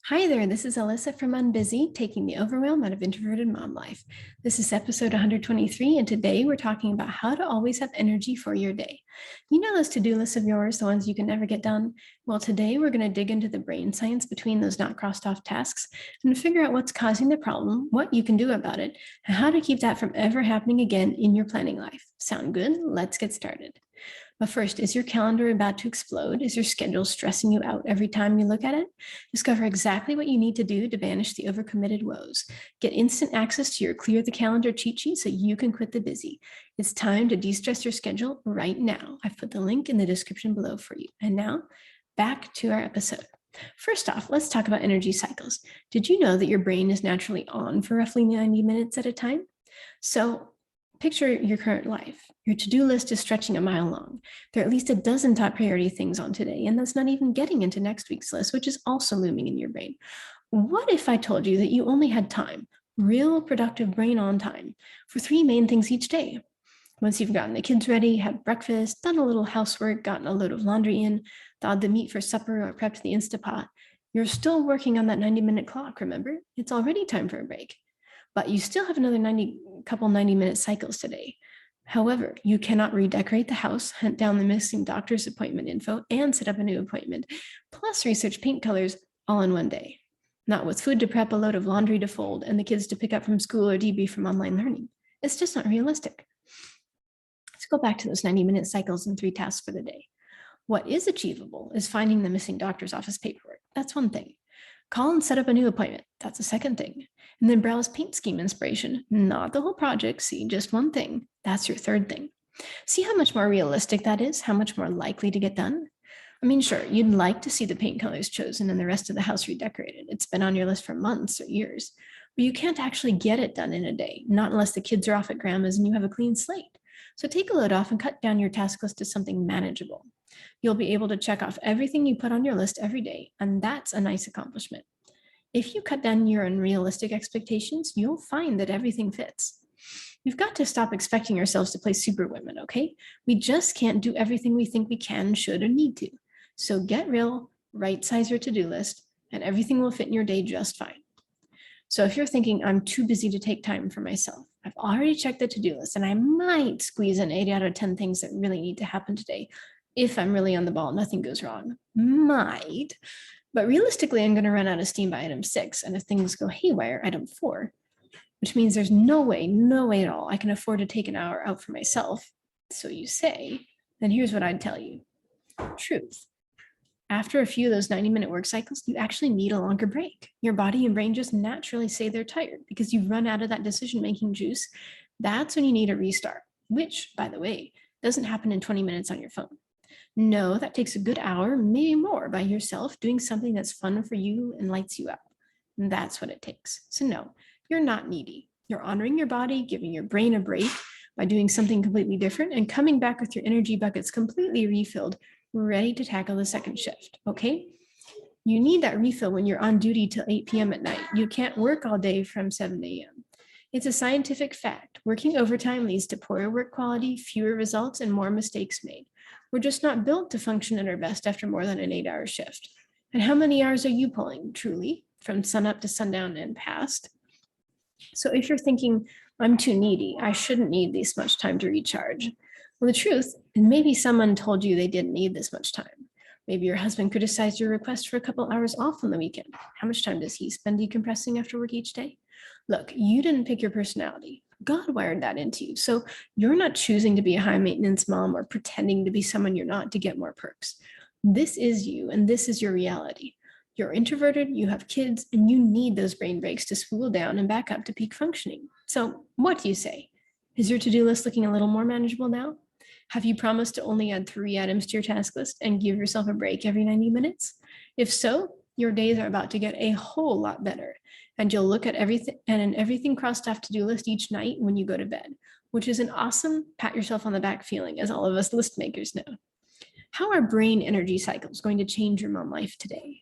Hi there, this is Alyssa from Unbusy, taking the overwhelm out of introverted mom life. This is episode 123, and today we're talking about how to always have energy for your day. You know those to-do lists of yours, the ones you can never get done? Well, today we're going to dig into the brain science between those not crossed off tasks and figure out what's causing the problem, what you can do about it, and how to keep that from ever happening again in your planning life. Sound good? Let's get started. But first, is your calendar about to explode? Is your schedule stressing you out every time you look at it? Discover exactly what you need to do to banish the overcommitted woes. Get instant access to your Clear the Calendar cheat sheet so you can quit the busy. It's time to de-stress your schedule right now. I've put the link in the description below for you. And now, back to our episode. First off, let's talk about energy cycles. Did you know that your brain is naturally on for roughly 90 minutes at a time? So picture your current life. Your to-do list is stretching a mile long. There are at least a dozen top priority things on today, and that's not even getting into next week's list, which is also looming in your brain. What if I told you that you only had time, real productive brain on time, for three main things each day? Once you've gotten the kids ready, had breakfast, done a little housework, gotten a load of laundry in, thawed the meat for supper, or prepped the Instapot, you're still working on that 90-minute clock, remember? It's already time for a break. But you still have another 90-minute cycles today. However, you cannot redecorate the house, hunt down the missing doctor's appointment info, and set up a new appointment, plus research paint colors all in one day. Not with food to prep, a load of laundry to fold, and the kids to pick up from school or debrief from online learning. It's just not realistic. Let's go back to those 90-minute cycles and 3 tasks for the day. What is achievable is finding the missing doctor's office paperwork. That's one thing. Call and set up a new appointment. That's a second thing. And then browse paint scheme inspiration. Not the whole project. See just one thing. That's your third thing. See how much more realistic that is? How much more likely to get done? I mean, sure, you'd like to see the paint colors chosen and the rest of the house redecorated. It's been on your list for months or years. But you can't actually get it done in a day, not unless the kids are off at grandma's and you have a clean slate. So take a load off and cut down your task list to something manageable. You'll be able to check off everything you put on your list every day, and that's a nice accomplishment. If you cut down your unrealistic expectations, you'll find that everything fits. We've got to stop expecting ourselves to play superwomen, okay? We just can't do everything we think we can, should, or need to. So get real, right-size your to-do list, and everything will fit in your day just fine. So if you're thinking, I'm too busy to take time for myself, I've already checked the to-do list, and I might squeeze in 8 out of 10 things that really need to happen today. If I'm really on the ball, nothing goes wrong. Might. But realistically, I'm going to run out of steam by item 6. And if things go haywire, item 4, which means there's no way at all I can afford to take an hour out for myself. So you say, then here's what I'd tell you. Truth. After a few of those 90-minute work cycles, you actually need a longer break. Your body and brain just naturally say they're tired because you've run out of that decision-making juice. That's when you need a restart, which, by the way, doesn't happen in 20 minutes on your phone. No, that takes a good hour, maybe more, by yourself doing something that's fun for you and lights you up. And that's what it takes. So no, you're not needy. You're honoring your body, giving your brain a break by doing something completely different and coming back with your energy buckets completely refilled, ready to tackle the second shift, okay? You need that refill when you're on duty till 8 p.m. at night. You can't work all day from 7 a.m. It's a scientific fact. Working overtime leads to poorer work quality, fewer results, and more mistakes made. We're just not built to function at our best after more than an 8-hour shift. And how many hours are you pulling, truly, from sunup to sundown and past? So if you're thinking, I'm too needy, I shouldn't need this much time to recharge. Well, the truth, and maybe someone told you they didn't need this much time. Maybe your husband criticized your request for a couple hours off on the weekend. How much time does he spend decompressing after work each day? Look, you didn't pick your personality. God wired that into you. So you're not choosing to be a high maintenance mom or pretending to be someone you're not to get more perks. This is you, and this is your reality. You're introverted, you have kids, and you need those brain breaks to spool down and back up to peak functioning. So what do you say? Is your to-do list looking a little more manageable now? Have you promised to only add 3 items to your task list and give yourself a break every 90 minutes? If so, your days are about to get a whole lot better. And you'll look at everything crossed off to-do list each night when you go to bed, which is an awesome pat yourself on the back feeling, as all of us list makers know. How are brain energy cycles going to change your mom life today?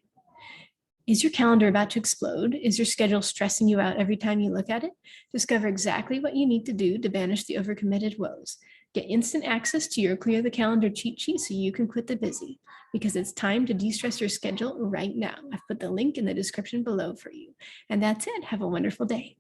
Is your calendar about to explode? Is your schedule stressing you out every time you look at it? Discover exactly what you need to do to banish the overcommitted woes. Get instant access to your Clear the Calendar cheat sheet so you can quit the busy, because it's time to de-stress your schedule right now. I've put the link in the description below for you. And that's it. Have a wonderful day.